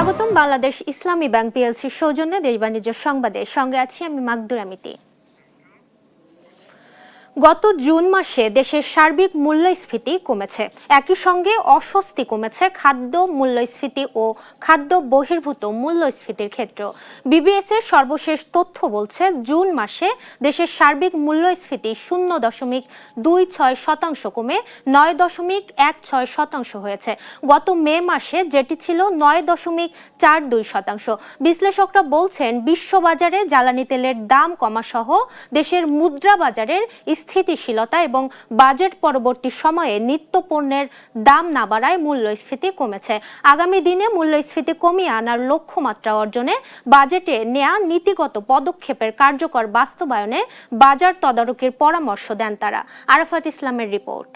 স্বাগতম বাংলাদেশ ইসলামী ব্যাংক পিএলসির সৌজন্যে দেশ বাণিজ্য সংবাদে সঙ্গে আছি আমি মাকদুরা মিতি। গত জুন মাসে দেশের সার্বিক মূল্যস্ফীতি কমেছে, একই সঙ্গে অস্বস্তি কমেছে খাদ্য মূল্যস্ফীতি ও খাদ্য বহির্ভূত মূল্যস্ফীতির ক্ষেত্রে। বিবিএস এর সর্বশেষ তথ্য বলছে জুন মাসে দেশের সার্বিক মূল্যস্ফীতি 0.26% কমে 9.16% হয়েছে গত মে মাসে, যেটি ছিল 9.42%। বিশ্লেষকরা বলছেন বিশ্ববাজারে জ্বালানি তেলের দাম কমা সহ দেশের মুদ্রা বাজারের স্থিতিশীলতা এবং বাজেট পরবর্তী সময়ে নিত্য পণ্যের দাম না বাড়ায় মূল্যস্ফীতি কমেছে। আগামী দিনে মূল্যস্ফীতি কমিয়ে আনার লক্ষ্যমাত্রা অর্জনে বাজেটে নেয়া নীতিগত পদক্ষেপের কার্যকর বাস্তবায়নে বাজার তদারকির পরামর্শ দেন তারা। আরাফাত ইসলামের রিপোর্ট।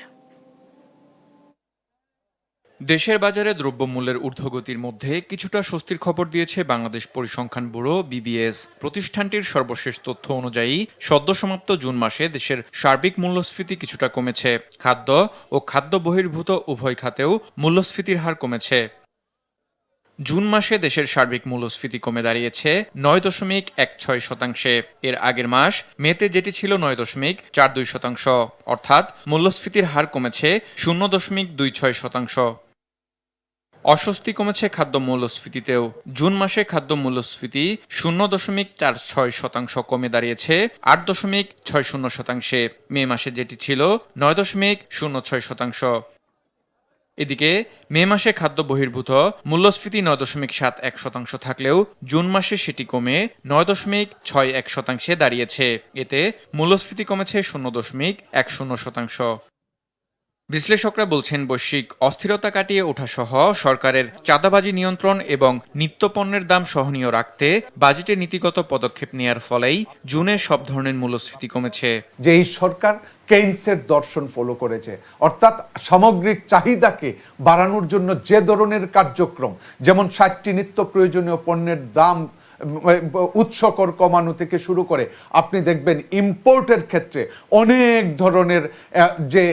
দেশের বাজারে দ্রব্যমূল্যের ঊর্ধ্বগতির মধ্যে কিছুটা স্বস্তির খবর দিয়েছে বাংলাদেশ পরিসংখ্যান ব্যুরো বিবিএস। প্রতিষ্ঠানটির সর্বশেষ তথ্য অনুযায়ী সদ্যসমাপ্ত জুন মাসে দেশের সার্বিক মূল্যস্ফীতি কিছুটা কমেছে। খাদ্য ও খাদ্য বহির্ভূত উভয় খাতেও মূল্যস্ফীতির হার কমেছে। জুন মাসে দেশের সার্বিক মূল্যস্ফীতি কমে দাঁড়িয়েছে 9.16%। এর আগের মাস মেতে যেটি ছিল 9.42%, অর্থাৎ মূল্যস্ফীতির হার কমেছে 0.26%। অস্বস্তি কমেছে খাদ্য মূল্যস্ফীতিতেও। জুন মাসে খাদ্য মূল্যস্ফীতি 0.46% কমে দাঁড়িয়েছে 8.60%। মে মাসে যেটি ছিল 9.06%। এদিকে মে মাসে খাদ্য বহির্ভূত মূল্যস্ফীতি 9.71% থাকলেও জুন মাসে সেটি কমে 9.61% দাঁড়িয়েছে। এতে মূল্যস্ফীতি কমেছে 0.10%। বিশ্লেষকরা বলছেন বৈশ্বিক অস্থিরতা কাটিয়ে ওঠা সহ সরকারের চাঁদাবাজি নিয়ন্ত্রণ এবং নিত্যপণ্যের দাম সহনীয় রাখতে বাজেটে নীতিগত পদক্ষেপ নেয়ার ফলেই জুনে সব ধরনের মূল্যস্ফীতি কমেছে। যে এই সরকার কেইনসের দর্শন ফলো করেছে, অর্থাৎ সামগ্রিক চাহিদাকে বাড়ানোর জন্য যে ধরনের কার্যক্রম, যেমন 60টি নিত্য প্রয়োজনীয় পণ্যের দাম উৎস কর কমানো থেকে শুরু করে আপনি দেখবেন ইম্পোর্টের ক্ষেত্রে অনেক ধরনের যে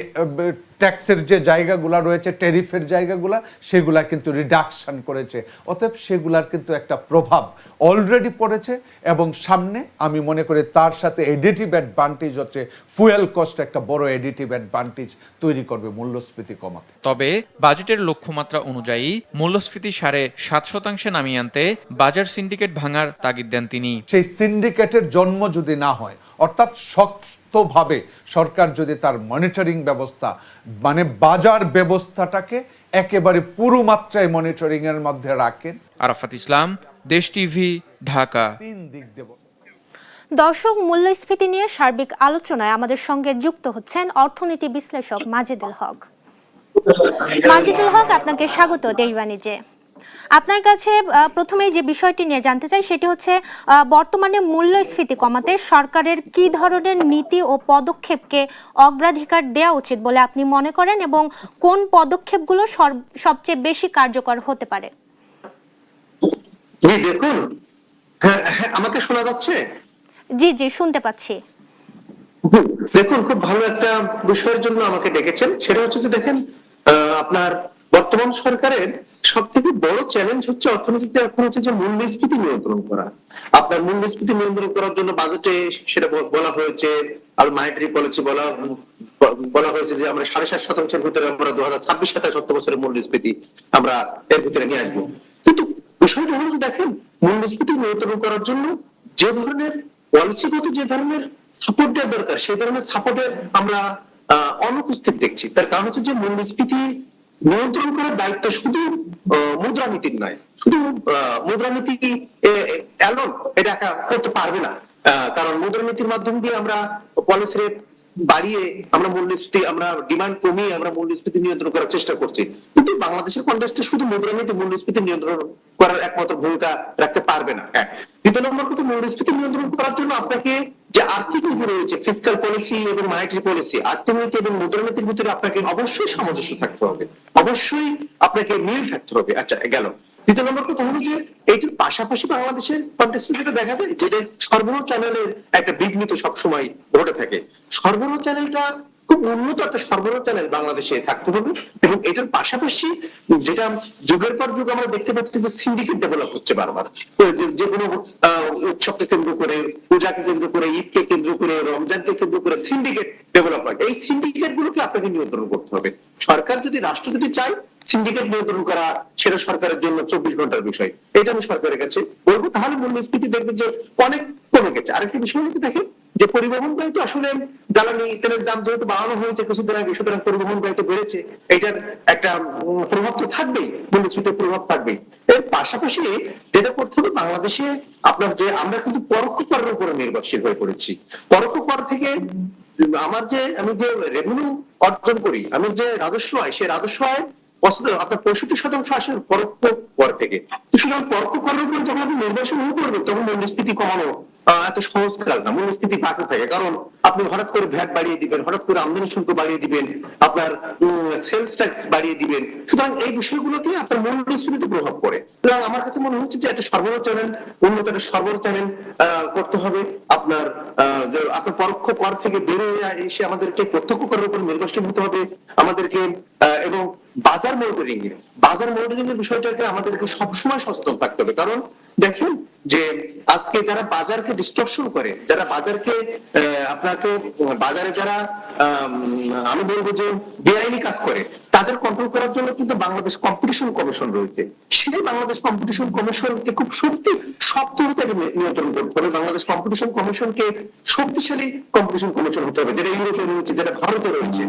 ট্যাক্সের যে জায়গাগুলো রয়েছে, ট্যারিফের জায়গাগুলো, সেগুলা কিন্তু রিডাকশন করেছে। অতএব সেগুলার কিন্তু একটা প্রভাব অলরেডি পড়েছে এবং সামনে আমি মনে করি তার সাথে এডিটিভ অ্যাডভান্টেজ হচ্ছে ফুয়েল কস্ট একটা বড় এডিটিভ অ্যাডভান্টেজ তৈরি করবে মূল্যস্ফীতি কমাতে। তবে বাজেটের লক্ষ্যমাত্রা অনুযায়ী মূল্যস্ফীতি 7.5% নামিয়ে আনতে বাজার সিন্ডিকেট ভাঙার তাগিদ দেন তিনি। সেই সিন্ডিকেটের জন্ম যদি না হয়, অর্থাৎ ভাবে সরকার যদি তার মনিটরিং ব্যবস্থা মানে বাজার ব্যবস্থাটাকে একেবারে পুরো মাত্রায় মনিটরিং এর মধ্যে রাখেন। আরাফাত ইসলাম, দেশ টিভি, ঢাকা। দর্শক, মূল্যস্ফীতি নিয়ে সার্বিক আলোচনায় আমাদের সঙ্গে যুক্ত হচ্ছেন অর্থনীতি বিশ্লেষক মাজিদুল হক। মাজিদুল হক, আপনাকে স্বাগত দেশ বাণিজ্যে। আপনার কাছে প্রথমে যে বিষয়টি নিয়ে জানতে চাই সেটি হচ্ছে বর্তমানে মূল্যস্ফীতি কমাতে সরকারের কি ধরনের নীতি ও পদক্ষেপকে অগ্রাধিকার দেওয়া উচিত বলে আপনি মনে করেন এবং কোন পদক্ষেপগুলো সবচেয়ে বেশি কার্যকর হতে পারে? জি দেখুন, আমাকে শোনা যাচ্ছে? জি জি, শুনতে পাচ্ছি। দেখুন, খুব ভালো একটা বিষয়ের জন্য আমাকে ডেকেছেন। সেটা হচ্ছে যে দেখেন, আপনার বর্তমান সরকারের সব থেকে বড় চ্যালেঞ্জ হচ্ছে অর্থনীতিতে এখন হচ্ছে যে মূল্যস্ফীতি নিয়ন্ত্রণ করা। আপনার মূল্যস্ফীতি নিয়ন্ত্রণ করার জন্য বাজেটে সেটা বলা হয়েছে, আর মনিটারি পলিসি বলা হয়েছে যে আমরা 7.5%-এর ভিতরে আমরা 2026-27 অর্থ বছরের মূল্যস্ফীতি আমরা এর ভিতরে নিয়ে আসবো। কিন্তু বিষয়টা হলো দেখেন, মূল্যস্ফীতি নিয়ন্ত্রণ করার জন্য যে ধরনের পলিসিগত যে ধরনের সাপোর্ট দেওয়া দরকার, সেই ধরনের সাপোর্টের আমরা অনুপস্থিত দেখছি। তার কারণ হচ্ছে যে মূল্যস্ফীতি নিয়ন্ত্রণ করার দায়িত্ব শুধু মুদ্রানীতির নয়, শুধু মুদ্রানীতি এলন এটা করতে পারবে না। কারণ মুদ্রানীতির মাধ্যম দিয়ে আমরা পলিসি রেট বাড়িয়ে আমরা মূল্যস্ফীতি, আমরা ডিমান্ড কমিয়ে আমরা মূল্যস্ফীতি নিয়ন্ত্রণ করার চেষ্টা করছি। কিন্তু বাংলাদেশের কনটেক্সটে শুধু মুদ্রানীতি মূল্যস্ফীতি নিয়ন্ত্রণ করার একমাত্র ভূমিকা রাখতে পারবে না। দ্বিতীয় নম্বর কথা, মূল্যস্ফীতি নিয়ন্ত্রণ করার জন্য আপনাকে যে আর্থিক নীতি রয়েছে, ফিসক্যাল পলিসি এবং মনিটারি পলিসি, আর্থিক নীতি এবং মুদ্রানীতির ভিতরে আপনাকে অবশ্যই সামঞ্জস্য থাকতে হবে, অবশ্যই আপনাকে মিল থাকতে হবে। আচ্ছা, গেল। দ্বিতীয় নম্বর কথা হলো যে এইটির পাশাপাশি বাংলাদেশের কনটেক্সটে যেটা দেখা যায়, যেটা সরবরাহ চ্যানেলের একটা বিঘ্নিত সবসময় ঘটে থাকে। সরবরাহ চ্যানেলটা খুব উন্নত একটা সরবরাহ চ্যানেল বাংলাদেশে থাকতে হবে, এবং এটার পাশাপাশি যেটা যুগের পর যুগ আমরা দেখতে পাচ্ছি যে সিন্ডিকেট ডেভেলপ হচ্ছে বারবার। তো যে কোনো উৎসবকে কেন্দ্র করে, পূজাকে কেন্দ্র করে, ঈদকে কেন্দ্র করে, রমজানকে কেন্দ্র করে সিন্ডিকেট ডেভেলপ হয়। এই সিন্ডিকেট গুলোকে আপনাকে নিয়ন্ত্রণ করতে হবে। সরকার যদি, রাষ্ট্র যদি চায় সিন্ডিকেট নিয়ন্ত্রণ করা, সেটা সরকারের জন্য 24 ঘন্টার বিষয়। এটা আমি সরকারের কাছে বলবো, তাহলে মূল্যস্ফীতি দেখবে যে অনেক কমে গেছে। আরেকটি বিষয় হচ্ছে দেখেন যে পরিবহন ব্যয় তো আসলে জ্বালানি তেলের দাম যেহেতু বাড়ানো হয়েছে কিছুদিন আগে, সুতরাং পরিবহন ব্যয় তো বেড়েছে, এটার একটা প্রভাব তো থাকবেই, মূল্যস্ফীতির প্রভাব থাকবেই। এর পাশাপাশি যেটা করতে হবে বাংলাদেশে, আপনার যে আমরা কিন্তু পরোক্ষ করের উপরে নির্ভরশীল হয়ে পড়েছি। পরোক্ষ কর থেকে আমি যে রেভিনিউ অর্জন করি, আমি যে রাজস্ব আয়, সেই রাজস্ব আয় আপনার 65% আসে পরোক্ষ কর থেকে। তো সুতরাং পরোক্ষ করের উপর যখন আপনি নির্ভরশীল হয়ে পড়বে, তখন মূল্যস্ফীতি কমানো এত সহজ কাজ না। মূল্যস্ফীতি বাড়তে থাকে, কারণ আপনি হঠাৎ করে ভ্যাট বাড়িয়ে দিবেন, হঠাৎ করে আমদানি শুল্ক বাড়িয়ে দিবেন, আপনার সেলস ট্যাক্স বাড়িয়ে দিবেন। সুতরাং এই বিষয়গুলোতে আপনার মূল্যস্ফীতিতে প্রভাব পড়ে। সুতরাং আমার কাছে মনে হচ্ছে যে একটা সরবরাহ চ্যানেল, উন্নত একটা সরবরাহ চ্যানেল করতে হবে। আপনার আপনার পরোক্ষ কর থেকে বেরিয়ে এসে আমাদেরকে প্রত্যক্ষ করের উপর নির্ভরশীল হতে হবে আমাদেরকে, এবং বাজার মনিটরিং এর বিষয়টাকে আমাদেরকে সবসময় সচেতন থাকতে হবে। কারণ দেখেন যে আজকে যারা বাজারকে ডিস্টর্শন করে, যারা বাজারকে আপনাকে বাজারে যারা আমি বলবো যে বেআইনি কাজ করে, তাদের কন্ট্রোল করার জন্য কিন্তু বাংলাদেশ কম্পিটিশন কমিশন রয়েছে। সেই বাংলাদেশ কম্পিটিশন কমিশনকে খুব শক্ত হতে নিয়ন্ত্রণ করতে হবে। বাংলাদেশ কম্পিটিশন কমিশনকে শক্তিশালী কম্পিটিশন কমিশন হতে হবে, যেটা ইউরোপে রয়েছে, যেটা ভারতে রয়েছে।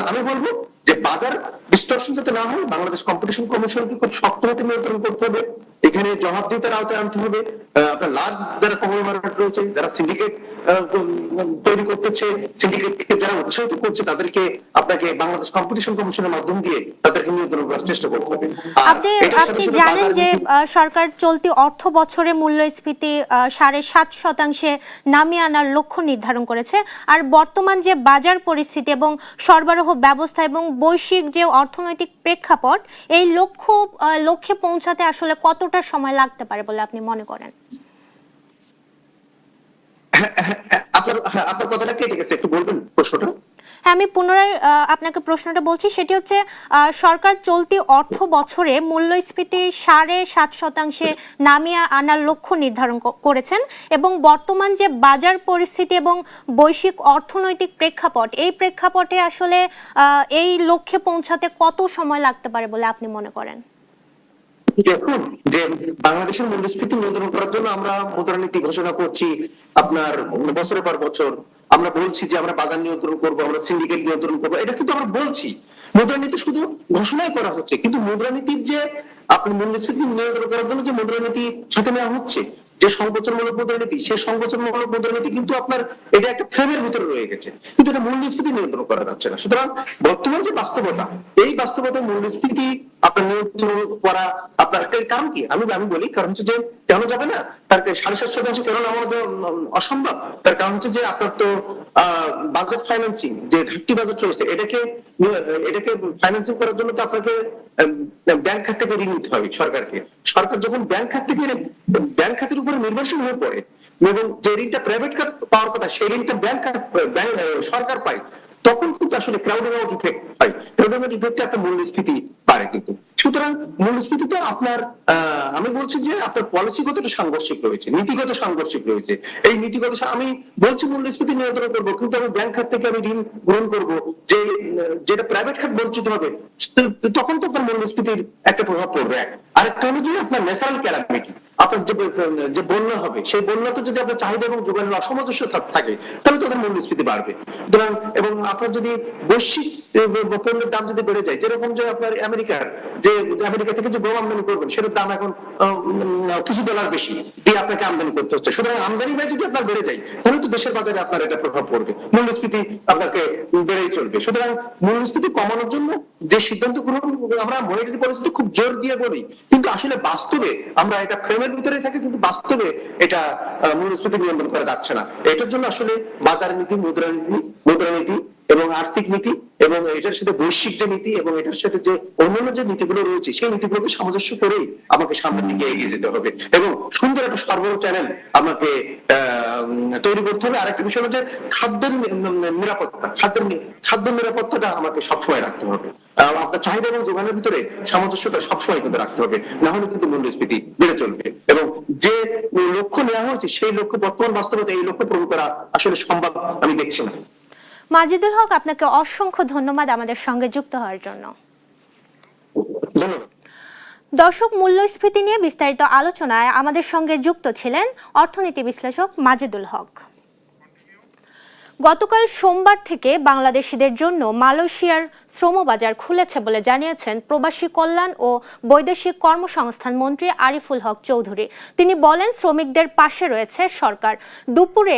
আমি বলবো যে বাজার ডিস্টর্শন যাতে না হয়, বাংলাদেশ কম্পিটিশন কমিশনকে খুব শক্ত হতে নিয়ন্ত্রণ করতে হবে। এখানে জবাবদিহিতার আওতায় আনতে হবে। আপনার লার্জ যারা কংগ্লোমারেট রয়েছে, যারা সিন্ডিকেট তৈরি করতেছে, সিন্ডিকেটকে যারা উৎসাহিত করছে, তাদেরকে আপনাকে বাংলাদেশ কম্পিটিশন কমিশনের মাধ্যম দিয়ে তাদেরকে নিয়ন্ত্রণ করার চেষ্টা করতে হবে। আপনি জানেন যে সরকার চলতি অর্থ বছরে মূল্যস্ফীতি 7.5% নামিয়ে আনার লক্ষ্য নির্ধারণ করেছে। আর বর্তমান যে বাজার পরিস্থিতি এবং সরবরাহ ব্যবস্থা এবং বৈশ্বিক যে অর্থনৈতিক প্রেক্ষাপট, এই লক্ষ্যে পৌঁছাতে আসলে কতটা সময় লাগতে পারে বলে আপনি মনে করেন? আপনার কথাটা কেটে গেছে, একটু বলবেন প্রশ্নটা? হ্যাঁ, আমি পুনরায় আপনাকে প্রশ্নটা বলছি। সেটি হচ্ছে, সরকার চলতি অর্থ বছরে মূল্যস্ফীতি 7.5% নামিয়ে আনার লক্ষ্য নির্ধারণ করেছেন, এবং বর্তমান যে বাজার পরিস্থিতি এবং বৈশ্বিক অর্থনৈতিক প্রেক্ষাপট, এই প্রেক্ষাপটে আসলে এই লক্ষ্যে পৌঁছাতে কত সময় লাগতে পারে বলে আপনি মনে করেন? দেখুন যে বাংলাদেশের মূল্যস্ফীতি নিয়ন্ত্রণ করার জন্য আমরা মুদ্রানীতি ঘোষণা করছি আপনার বছরের পর বছর। আমরা বলছি যে আমরা বাজার নিয়ন্ত্রণ করবো, আমরা সিন্ডিকেট নিয়ন্ত্রণ করবো, এটা কিন্তু আমরা বলছি। মুদ্রানীতি শুধু ঘোষণাই করা হচ্ছে, কিন্তু মুদ্রানীতির যে আপনার মূল্যস্ফীতি নিয়ন্ত্রণ করার জন্য যে মুদ্রানীতি হাতে নেওয়া হচ্ছে, যে সংকোচনমূলক মুদ্রানীতি, সেই সংকোচনমূলক মুদ্রানীতি কিন্তু আপনার এটা একটা ফ্রেমের ভিতরে রয়ে গেছে, কিন্তু এটা মূল্যস্ফীতি নিয়ন্ত্রণ করা যাচ্ছে না। সুতরাং বর্তমান যে বাস্তবতা, এই বাস্তবতা মূল্যস্ফীতি আপনার নিয়ন্ত্রণ করা আপনার কারণ কি আমি বলি, কারণ হচ্ছে যে কেন যাবে না, তার 7.5% কেন আমাদের অসম্ভব। তার কারণ হচ্ছে যে আপনার তো বাজেট ফাইন্যান্সিং, যে ঘাটতি বাজেট রয়েছে, এটাকে ফাইন্যান্সিং করার জন্য তো আপনাকে ব্যাংক খাত থেকে ঋণ নিতে হবে সরকারকে। সরকার যখন ব্যাংক খাতের উপরে নির্ভরশীল হয়ে পড়ে, এবং যে ঋণটা প্রাইভেট খাত পাওয়ার কথা, সেই ঋণটা সরকার পায়, তখন কিন্তু আসলে ক্রাউডিং আউট ইফেক্ট হয়। ক্রাউডিং আউট ইফেক্টে একটা মূল্যস্ফীতি পারে কিন্তু। সুতরাং মূল্যস্ফীতি তো আপনার আমি বলছি যে আপনার পলিসিগত একটা সাংঘর্ষিক রয়েছে, নীতিগত সাংঘর্ষিক রয়েছে। এই নীতিগত আমি বলছি মূল্যস্ফীতি নিয়ন্ত্রণ করবো, কিন্তু আমি ব্যাংক খাত থেকে আমি ঋণ গ্রহণ করবো, যেটা প্রাইভেট খাত বঞ্চিত হবে, তখন তো আপনার মূল্যস্ফীতির একটা প্রভাব পড়বে। আরেকটা হলো যে আপনার ন্যাচারাল ক্যালামিটি, আপনার যে বন্যা হবে, সেই বন্যাতে যদি আপনার চাহিদা এবং যোগানের অসামঞ্জস্য থাকে, তাহলে তো আপনার মূল্যস্ফীতি বাড়বে। সুতরাং এবং আপনার যদি বৈশ্বিক পণ্যের দাম যদি বেড়ে যায়, যেরকম যে আপনার আমেরিকা থেকে যে গম আমদানি করবেন, সেটার দাম এখন কিছু ডলার বেশি দিয়ে আপনাকে আমদানি করতে হচ্ছে। সুতরাং আমদানি ব্যয় যদি আপনার বেড়ে যায়, তাহলে তো দেশের বাজারে আপনার এটা প্রভাব পড়বে, মূল্যস্ফীতি আপনাকে বেড়েই চলবে। সুতরাং মূল্যস্ফীতি কমানোর জন্য যে সিদ্ধান্ত গ্রহণ, আমরা মনিটারি পলিসিতে খুব জোর দিয়ে বলি, কিন্তু আসলে বাস্তবে আমরা এটা ফ্রেমের ভিতরে থাকি, কিন্তু বাস্তবে এটা মূল্যস্ফীতি নিয়ন্ত্রণ করা যাচ্ছে না। এটার জন্য আসলে বাজার নীতি, মুদ্রানীতি এবং আর্থিক নীতি এবং এটার সাথে বৈশ্বিক যে নীতি এবং এটার সাথে যে অন্যান্য যে নীতিগুলো রয়েছে সেই নীতিগুলোকে সামঞ্জস্য করেই আমাকে সামনের দিকে এগিয়ে যেতে হবে এবং সুন্দর একটা সরবরাহ চ্যানেল আমাকে তৈরি করতে হবে। আরেকটা বিষয় হলো যে খাদ্যের নিরাপত্তা, খাদ্য নিরাপত্তাটা আমাকে সবসময় রাখতে হবে। আপনার চাহিদা এবং যোগানের ভিতরে সামঞ্জস্যটা সবসময় কিন্তু রাখতে হবে, না হলে কিন্তু মূল্যস্ফীতি বেড়ে চলবে এবং যে লক্ষ্য নেওয়া হয়েছে সেই লক্ষ্য বর্তমান বাস্তবতা এই লক্ষ্য পূরণ করা আসলে সম্ভব আমি দেখছি না। মাজিদুল হক, আপনাকে অসংখ্য ধন্যবাদ আমাদের সঙ্গে যুক্ত হওয়ার জন্য। ধন্যবাদ। দর্শক, মূল্যস্ফীতি নিয়ে বিস্তারিত আলোচনায় আমাদের সঙ্গে যুক্ত ছিলেন অর্থনীতি বিশ্লেষক মাজিদুল হক। গতকাল সোমবার থেকে বাংলাদেশিদের জন্য মালয়েশিয়ার শ্রমবাজার খুলেছে বলে জানিয়েছেন প্রবাসী কল্যাণ ও বৈদেশিক কর্মসংস্থান মন্ত্রী আরিফুল হক চৌধুরী। তিনি বলেন, শ্রমিকদের পাশে রয়েছে সরকার। দুপুরে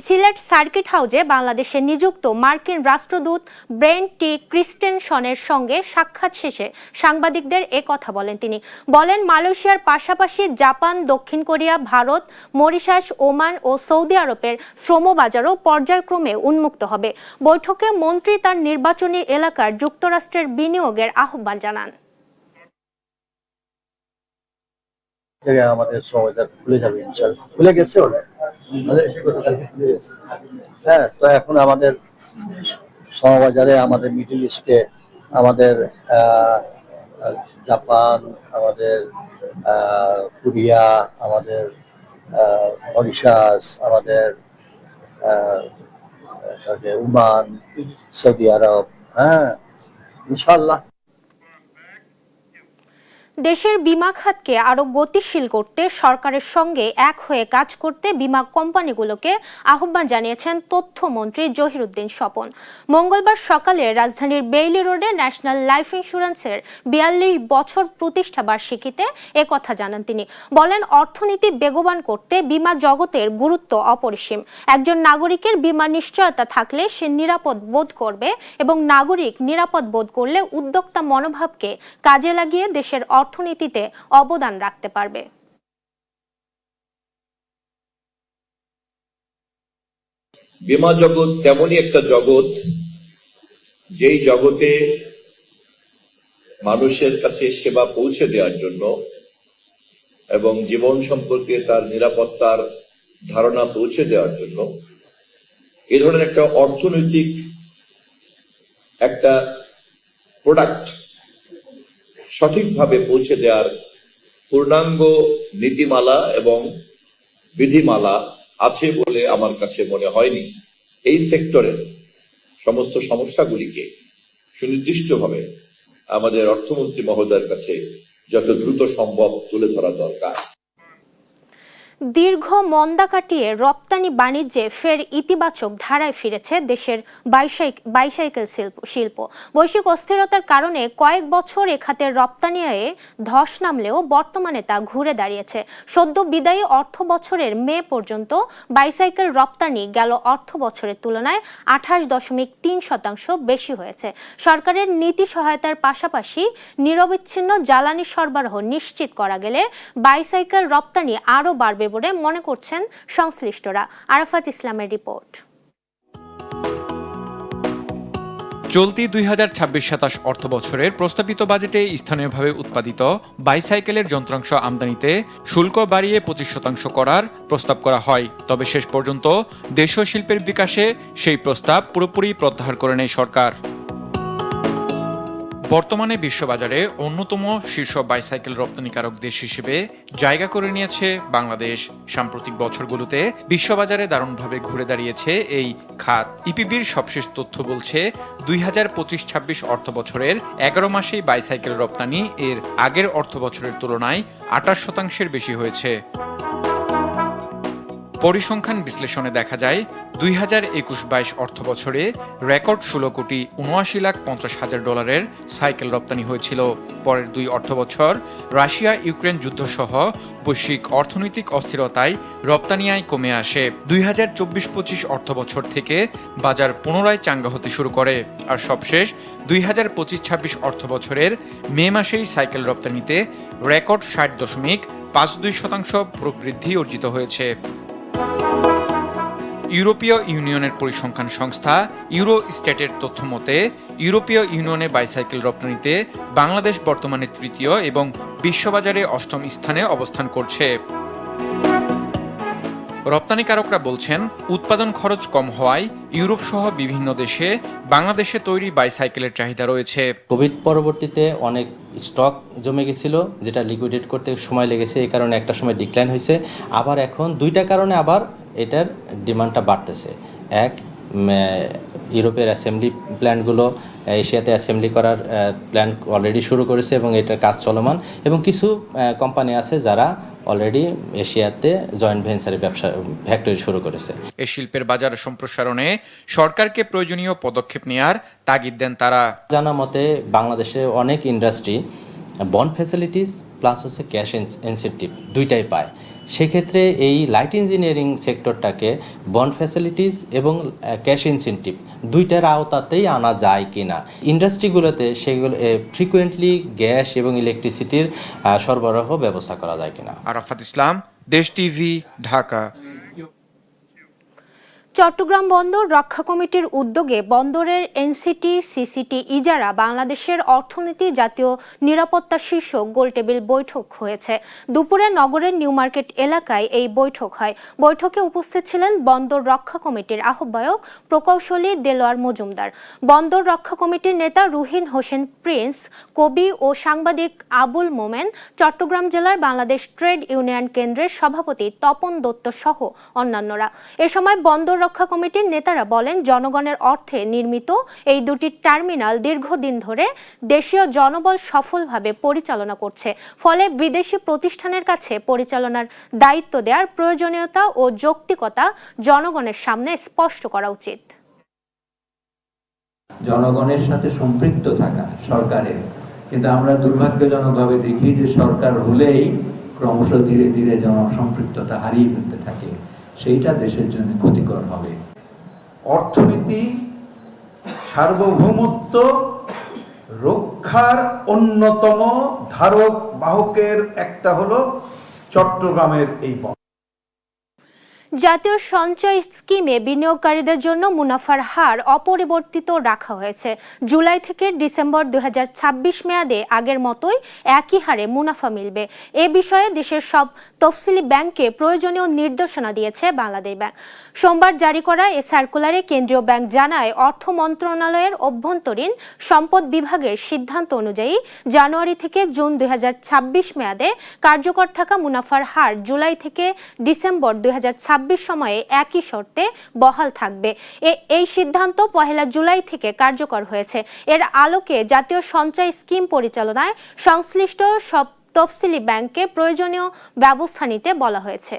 সিলেট সার্কিট হাউসে বাংলাদেশে নিযুক্ত মার্কিন রাষ্ট্রদূত ব্রেন্ট টি ক্রিস্টেনসনের সঙ্গে সাক্ষাৎ শেষে সাংবাদিকদের কথা বলেন তিনি। বলেন, মালয়েশিয়ার পাশাপাশি জাপান, দক্ষিণ কোরিয়া, ভারত, মরিশাস, ওমান ও সৌদি আরবের শ্রমবাজারও পর্যায়ক্রমে উন্মুক্ত হবে। বৈঠকে মন্ত্রী তার নির্বাচনী এলাকার যুক্তরাষ্ট্রের বিনিয়োগের আহ্বান জানান। আমাদের শ্রমবাজার খুলে যাবে, ইনশাআল্লাহ খুলে গেছে হ্যাঁ। তো এখন আমাদের শ্রমবাজারে আমাদের মিডল ইস্টে আমাদের জাপান, আমাদের কোরিয়া, আমাদের মরিশাস, আমাদের ওমান, সৌদি আরব, হ্যাঁ ইনশাআল্লাহ। দেশের বিমা খাতকে আরো গতিশীল করতে সরকারের সঙ্গে এক হয়ে কাজ করতে বিমা কোম্পানিগুলোকে আহ্বান জানিয়েছেন তথ্যমন্ত্রী জহিরুদ্দিন স্বপন। মঙ্গলবার সকালে রাজধানীর বেইলি রোডে ন্যাশনাল লাইফ ইন্স্যুরেন্সের ৪২ বছর প্রতিষ্ঠা বার্ষিকীতে একথা জানান তিনি। বলেন, অর্থনীতি বেগবান করতে বিমা জগতের গুরুত্ব অপরিসীম। একজন নাগরিকের বিমা নিশ্চয়তা থাকলে সে নিরাপদ বোধ করবে এবং নাগরিক নিরাপদ বোধ করলে উদ্যোক্তা মনোভাবকে কাজে লাগিয়ে দেশের অর্থনীতিতে অবদান রাখতে পারবে। বিমা জগৎ তেমনই একটা জগৎ যেই জগতে মানুষের কাছে সেবা পৌঁছে দেওয়ার জন্য এবং জীবন সম্পর্কে তার নিরাপত্তার ধারণা পৌঁছে দেওয়ার জন্য এই ধরনের একটা অর্থনৈতিক একটা প্রোডাক্ট সঠিকভাবে পৌঁছে দেওয়ার পূর্ণাঙ্গ নীতিমালা এবং বিধিমালা আছে বলে আমার কাছে মনে হয়নি। এই সেক্টরের সমস্ত সমস্যাগুলিকে সুনির্দিষ্টভাবে আমাদের অর্থমন্ত্রী মহোদয়ের কাছে যত দ্রুত সম্ভব তুলে ধরা দরকার। দীর্ঘ মন্দা কাটিয়ে রপ্তানি বাণিজ্যে ফের ইতিবাচক ধারায় ফিরেছে দেশের বাইসাইকেল শিল্প। বৈশ্বিক অস্থিরতার কারণে কয়েক বছর এ খাতের রপ্তানি আয়ে ধস নামলেও বর্তমানে তা ঘুরে দাঁড়িয়েছে। সদ্য বিদায়ী অর্থ বছরের মে পর্যন্ত বাইসাইকেল রপ্তানি গেল অর্থ বছরের তুলনায় 28.3% বেশি হয়েছে। সরকারের নীতি সহায়তার পাশাপাশি নিরবিচ্ছিন্ন জ্বালানি সরবরাহ নিশ্চিত করা গেলে বাইসাইকেল রপ্তানি আরও বাড়বে বলে মনে করছেন সংশ্লিষ্টরা। আরাফাত ইসলামের রিপোর্ট। চলতি 2026-27 অর্থ বছরের প্রস্তাবিত বাজেটে স্থানীয়ভাবে উৎপাদিত বাইসাইকেলের যন্ত্রাংশ আমদানিতে শুল্ক বাড়িয়ে 25% করার প্রস্তাব করা হয়। তবে শেষ পর্যন্ত দেশীয় শিল্পের বিকাশে সেই প্রস্তাব পুরোপুরি প্রত্যাহার করে নেয় সরকার। বর্তমানে বিশ্ববাজারে অন্যতম শীর্ষ বাইসাইকেল রপ্তানিকারক দেশ হিসেবে জায়গা করে নিয়েছে বাংলাদেশ। সাম্প্রতিক বছরগুলোতে বিশ্ববাজারে দারুণভাবে ঘুরে দাঁড়িয়েছে এই খাত। ইপিবির সবশেষ তথ্য বলছে 2025-26 অর্থ বছরের 11 মাসেই বাইসাইকেল রপ্তানি এর আগের অর্থ বছরের তুলনায় 28% বেশি হয়েছে। পরিসংখ্যান বিশ্লেষণে দেখা যায় 2021-22 অর্থ বছরে রেকর্ড 16,79,50,000 ডলারের সাইকেল রপ্তানি হয়েছিল। পরের 2 অর্থ বছর রাশিয়া ইউক্রেন যুদ্ধসহ বৈশ্বিক অর্থনৈতিক অস্থিরতায় রপ্তানি আয় কমে আসে। 2024-25 অর্থ বছর থেকে বাজার পুনরায় চাঙ্গা হতে শুরু করে। আর সবশেষ 2025-26 অর্থ বছরের মে মাসেই সাইকেল রপ্তানিতে রেকর্ড 60.52% প্রবৃদ্ধি অর্জিত হয়েছে। ইউরোপীয় ইউনিয়নের পরিসংখ্যান সংস্থা ইউরোস্ট্যাটের তথ্য মতে ইউরোপীয় ইউনিয়নে বাইসাইকেল রপ্তানিতে বাংলাদেশ বর্তমানে তৃতীয় এবং বিশ্ববাজারে 8ম স্থানে অবস্থান করছে। রপ্তানিকারকরা বলছেন, উৎপাদন খরচ কম হওয়ায় ইউরোপ সহ বিভিন্ন দেশে বাংলাদেশে তৈরি বাইসাইকেলের চাহিদা রয়েছে। কোভিড পরবর্তীতে অনেক স্টক জমে গেছিল, যেটা লিকুইডেট করতে সময় লেগেছে, এই কারণে একটা সময় ডিক্লাইন হয়েছে। আবার এখন দুইটা কারণে আবার এটার ডিমান্ডটা বাড়তেছে। এক, ইউরোপের অ্যাসেম্বলি প্ল্যান্টগুলো এশিয়াতে অ্যাসেম্বলি করার প্ল্যান অলরেডি শুরু করেছে এবং এটার কাজ চলমান, এবং কিছু কোম্পানি আছে যারা অলরেডি এশিয়াতে জয়েন্ট ভেঞ্চারে ব্যবসা ফ্যাক্টরি শুরু করেছে। এই শিল্পের বাজার সম্প্রসারণে সরকারকে প্রয়োজনীয় পদক্ষেপ নেওয়ার তাগিদ দেন তারা। জানা মতে বাংলাদেশে অনেক ইন্ডাস্ট্রি বন্ড ফ্যাসিলিটিস প্লাস হচ্ছে ক্যাশ ইনসেন্টিভ দুইটাই পায়। সেক্ষেত্রে এই লাইট ইঞ্জিনিয়ারিং সেক্টরটাকে বন্ড ফ্যাসিলিটিস এবং ক্যাশ ইনসেন্টিভ দুইটার আওতাতেই আনা যায় কিনা, ইন্ডাস্ট্রিগুলোতে সেগুলো ফ্রিকুয়েন্টলি গ্যাস এবং ইলেকট্রিসিটির সরবরাহ ব্যবস্থা করা যায় কিনা। আরাফাত ইসলাম, দেশ টিভি, ঢাকা। চট্টগ্রাম বন্দর রক্ষা কমিটির উদ্যোগে বন্দরের এনসিটি সিসিটি ইজারা বাংলাদেশের অর্থনীতি জাতীয় নিরাপত্তা শীর্ষক গোলটেবিল বৈঠক হয়েছে। দুপুরে নগরের নিউ মার্কেট এলাকায় এই বৈঠক হয়। বৈঠকে উপস্থিত ছিলেন বন্দর রক্ষা কমিটির আহ্বায়ক প্রকৌশলী দেলোয়ার মজুমদার, বন্দর রক্ষা কমিটির নেতা রুহিন হোসেন প্রিন্স, কবি ও সাংবাদিক আবুল মোমেন, চট্টগ্রাম জেলার বাংলাদেশ ট্রেড ইউনিয়ন কেন্দ্রের সভাপতি তপন দত্ত সহ অন্যান্যরা। এ সময় বন্দর রক্ষা কমিটির নেতারা বলেন, জনগণের অর্থে নির্মিত এই দুটি টার্মিনাল দীর্ঘদিন ধরে দেশীয় জনবল সফলভাবে পরিচালনা করছে। ফলে বিদেশি প্রতিষ্ঠানের কাছে পরিচালনার দায়িত্ব দেওয়ার প্রয়োজনীয়তা ও যৌক্তিকতা জনগণের সামনে স্পষ্ট করা উচিত। জনগণের সাথে সম্পৃক্ত থাকা সরকারের, কিন্তু আমরা দুর্ভাগ্যজনকভাবে দেখি যে সরকার হলেই ক্রমশ ধীরে ধীরে জনসম্পৃক্ততা হারিয়ে ফেলতে থাকে। সেইটা দেশের জন্য ক্ষতিকর হবে। অর্থনীতি সার্বভৌমত্ব রক্ষার অন্যতম ধারক বাহকের একটা হলো চট্টগ্রামের এই বন্দর। জাতীয় সঞ্চয় স্কিমে বিনিয়োগকারীদের জন্য মুনাফার হার অপরিবর্তিত রাখা হয়েছে। জুলাই থেকে ডিসেম্বর 2026 মেয়াদে আগের মতোই একই হারে মুনাফা মিলবে। এ বিষয়ে দেশের সব তফসিলি ব্যাংকে প্রয়োজনীয় নির্দেশনা দিয়েছে বাংলাদেশ ব্যাংক। সোমবার জারি করা এ সার্কুলারে কেন্দ্রীয় ব্যাংক জানায়, অর্থ মন্ত্রণালয়ের অভ্যন্তরীণ সম্পদ বিভাগের সিদ্ধান্ত অনুযায়ী জানুয়ারি থেকে জুন 2026 মেয়াদে কার্যকর থাকা মুনাফার হার জুলাই থেকে ডিসেম্বর 2026 সময়ে একই শর্তে বহাল থাকবে। এই সিদ্ধান্ত 1 জুলাই থেকে কার্যকর হয়েছে। এর আলোকে জাতীয় সঞ্চয় স্কিম পরিচালনায় সংশ্লিষ্ট সব তফসিলি ব্যাংককে প্রয়োজনীয় ব্যবস্থা নিতে বলা হয়েছে।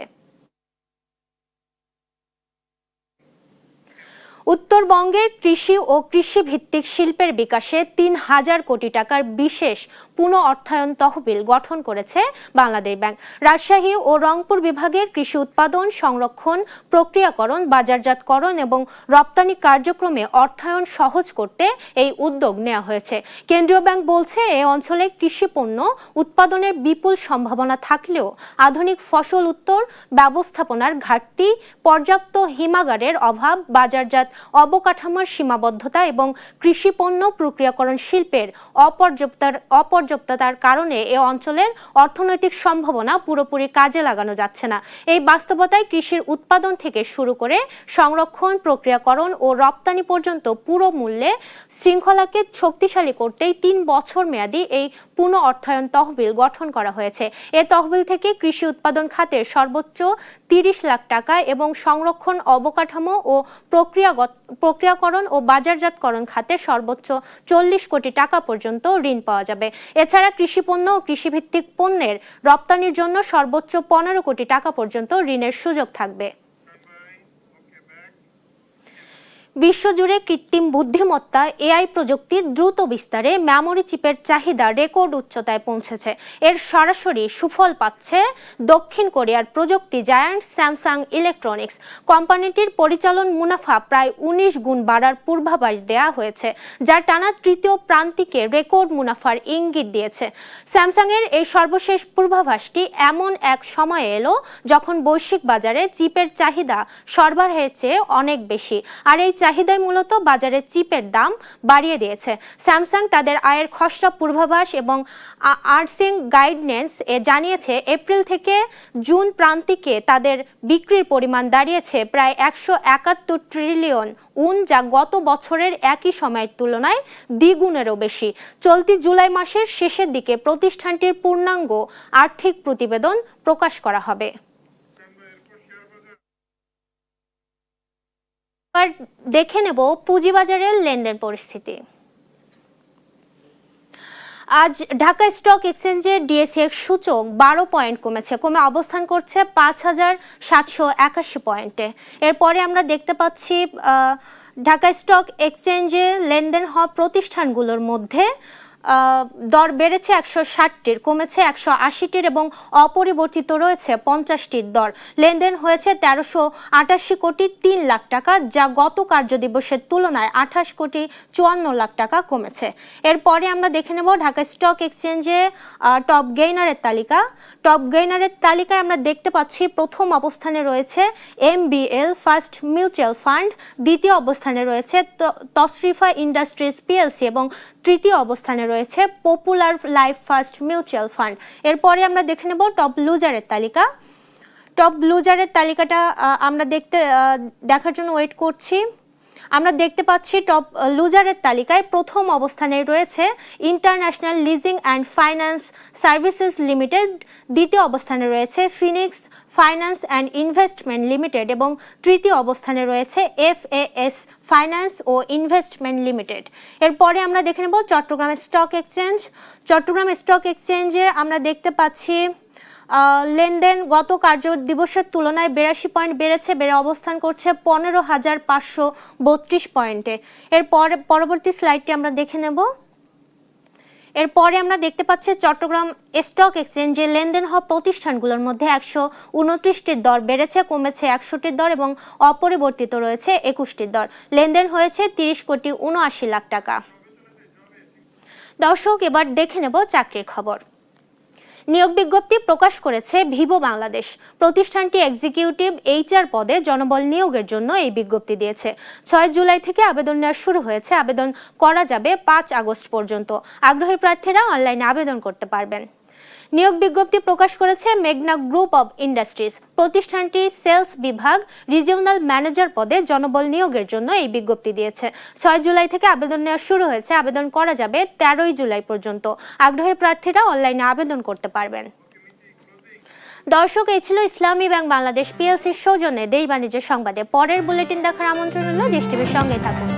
উত্তরবঙ্গের কৃষি ও কৃষিভিত্তিক শিল্পের বিকাশে 3000 কোটি টাকার বিশেষ পুনঃ অর্থায়ন তহবিল গঠন করেছে বাংলাদেশ ব্যাংক। রাজশাহী ও রংপুর বিভাগের কৃষি উৎপাদন, সংরক্ষণ, প্রক্রিয়াকরণ, বাজারজাতকরণ এবং রপ্তানি কার্যক্রমে অর্থায়ন সহজ করতে এই উদ্যোগ নেওয়া হয়েছে। কেন্দ্রীয় ব্যাংক বলছে, এই অঞ্চলে কৃষি পণ্য উৎপাদনের বিপুল সম্ভাবনা থাকলেও আধুনিক ফসল উত্তর ব্যবস্থাপনার ঘাটতি, পর্যাপ্ত হিমাগারের অভাব, বাজারজাত অবকাঠামোর সীমাবদ্ধতা এবং কৃষি পণ্য প্রক্রিয়াকরণ শিল্পের অপর্যাপ্ততার কারণে এ অঞ্চলের অর্থনৈতিক সম্ভাবনা পুরোপুরি কাজে লাগানো যাচ্ছে না। এই বাস্তবতায় কৃষির উৎপাদন থেকে শুরু করে সংরক্ষণ, প্রক্রিয়াকরণ ও রপ্তানি পর্যন্ত পুরো মূল্যে শৃঙ্খলাকে শক্তিশালী করতেই 3 বছর মেয়াদী এই পুনঃ অর্থায়ন তহবিল গঠন করা হয়েছে। এ তহবিল থেকে কৃষি উৎপাদন খাতে সর্বোচ্চ 30 লাখ টাকা এবং সংরক্ষণ, অবকাঠামো ও প্রক্রিয়াকরণ ও বাজারজাতকরণ খাতে সর্বোচ্চ 40 কোটি টাকা পর্যন্ত ঋণ পাওয়া যাবে। এছাড়া কৃষিপণ্য ও কৃষিভিত্তিক পণ্যের রপ্তানির জন্য সর্বোচ্চ 15 কোটি টাকা পর্যন্ত ঋণের সুযোগ থাকবে। বিশ্বজুড়ে কৃত্রিম বুদ্ধিমত্তা এআই প্রযুক্তির দ্রুত বিস্তারে মেমোরি চিপের চাহিদা রেকর্ড উচ্চতায় পৌঁছেছে। এর সরাসরি সুফল পাচ্ছে দক্ষিণ কোরিয়ার প্রযুক্তি জায়ান্ট স্যামসাং ইলেকট্রনিক্স। কোম্পানিটির পরিচালন মুনাফা প্রায় 19 গুণ বাড়ার পূর্বাভাস দেওয়া হয়েছে, যা টানা তৃতীয় প্রান্তিকে রেকর্ড মুনাফার ইঙ্গিত দিয়েছে। স্যামসাংয়ের এই সর্বশেষ পূর্বাভাসটি এমন এক সময়ে এলো যখন বৈশ্বিক বাজারে চিপের চাহিদা সরবরাহের চেয়ে অনেক বেশি, আর এই চাহিদায় মূলত বাজারে চিপের দাম বাড়িয়ে দিয়েছে। স্যামসাং তাদের আয়ের খসড়া পূর্বাভাস এবং আর্নিংস গাইডেন্স জানিয়েছে এপ্রিল থেকে জুন প্রান্তিকে তাদের বিক্রির পরিমাণ দাঁড়িয়েছে প্রায় 171 ট্রিলিয়ন উন, যা গত বছরের একই সময়ের তুলনায় দ্বিগুণেরও বেশি। চলতি জুলাই মাসের শেষের দিকে প্রতিষ্ঠানটির পূর্ণাঙ্গ আর্থিক প্রতিবেদন প্রকাশ করা হবে। দেখে নেব পুঁজিবাজারের লেনদেন পরিস্থিতি। আজ ঢাকা স্টক এক্সচেঞ্জের ডিএসইএক্স সূচক 12 পয়েন্ট কমে অবস্থান করছে 5781 পয়েন্টে। এরপরে আমরা দেখতে পাচ্ছি ঢাকা স্টক এক্সচেঞ্জে লেনদেন হওয়া প্রতিষ্ঠানগুলোর মধ্যে দর বেড়েছে 160টির, কমেছে 180টির এবং অপরিবর্তিত রয়েছে 50টির দর। লেনদেন হয়েছে 1388 কোটি 3 লাখ টাকা, যা গত কার্যদিবসের তুলনায় 28 কোটি 54 লাখ টাকা কমেছে। এরপরে আমরা দেখে নেব ঢাকা স্টক এক্সচেঞ্জে টপ গেইনারের তালিকা। টপ গেইনারের তালিকায় আমরা দেখতে পাচ্ছি প্রথম অবস্থানে রয়েছে MBL ফার্স্ট মিউচুয়াল ফান্ড, দ্বিতীয় অবস্থানে রয়েছে তশরিফা ইন্ডাস্ট্রিজ পিএলসি এবং তৃতীয় অবস্থানে রয়েছে popular life first mutual fund. এরপরে আমরা দেখে নেব টপ লুজারের তালিকা। টপ লুজারের তালিকাটা আমরা দেখার জন্য ওয়েট করছি। আমরা দেখতে পাচ্ছি টপ লুজারের তালিকায় প্রথম অবস্থানে রয়েছে international leasing and finance services limited, দ্বিতীয় অবস্থানে রয়েছে Phoenix finance and investment limited এবং তৃতীয় অবস্থানে রয়েছে FAS ফাইন্যান্স ও ইনভেস্টমেন্ট লিমিটেড। এরপরে আমরা দেখে নেব Chattogram stock exchange. Chattogram stock এক্সচেঞ্জে আমরা দেখতে পাচ্ছি লেনদেন গত কার্য দিবসের তুলনায় 82 পয়েন্ট বেড়েছে, বেড়ে অবস্থান করছে 15,532 পয়েন্টে। পরবর্তী স্লাইডটি আমরা দেখে নেব। এরপরে আমরা দেখতে পাচ্ছি চট্টগ্রাম স্টক এক্সচেঞ্জে লেনদেন হওয়া প্রতিষ্ঠানগুলোর মধ্যে 129টির দর বেড়েছে, কমেছে 100টির দর এবং অপরিবর্তিত রয়েছে 21টির দর। লেনদেন হয়েছে 30 কোটি 79 লাখ টাকা। দর্শক, এবার দেখে নেব চাকরির খবর। নিয়োগ বিজ্ঞপ্তি প্রকাশ করেছে ভিভো বাংলাদেশ। প্রতিষ্ঠানটি এক্সিকিউটিভ HR পদে জনবল নিয়োগের জন্য এই বিজ্ঞপ্তি দিয়েছে। 6 জুলাই থেকে আবেদন নেওয়া শুরু হয়েছে। আবেদন করা যাবে 5 আগস্ট পর্যন্ত। আগ্রহী প্রার্থীরা অনলাইনে আবেদন করতে পারবেন। নিয়োগ বিজ্ঞপ্তি প্রকাশ করেছে মেঘনা গ্রুপ অব ইন্ডাস্ট্রিজ। প্রতিষ্ঠানটি সেলস বিভাগ রিজিওনাল ম্যানেজার পদে জনবল নিয়োগের জন্য এই বিজ্ঞপ্তি দিয়েছে। 6 জুলাই থেকে আবেদন নেওয়া শুরু হয়েছে। আবেদন করা যাবে 13 জুলাই পর্যন্ত। আগ্রহী প্রার্থীরা অনলাইনে আবেদন করতে পারবেন। দর্শক, এই ছিল ইসলামী ব্যাংক বাংলাদেশ PLCর সৌজন্যে দেশ বাণিজ্য সংবাদে। পরের বুলেটিন দেখার আমন্ত্রণ হলো। দেশ টিভির সঙ্গে থাকুন।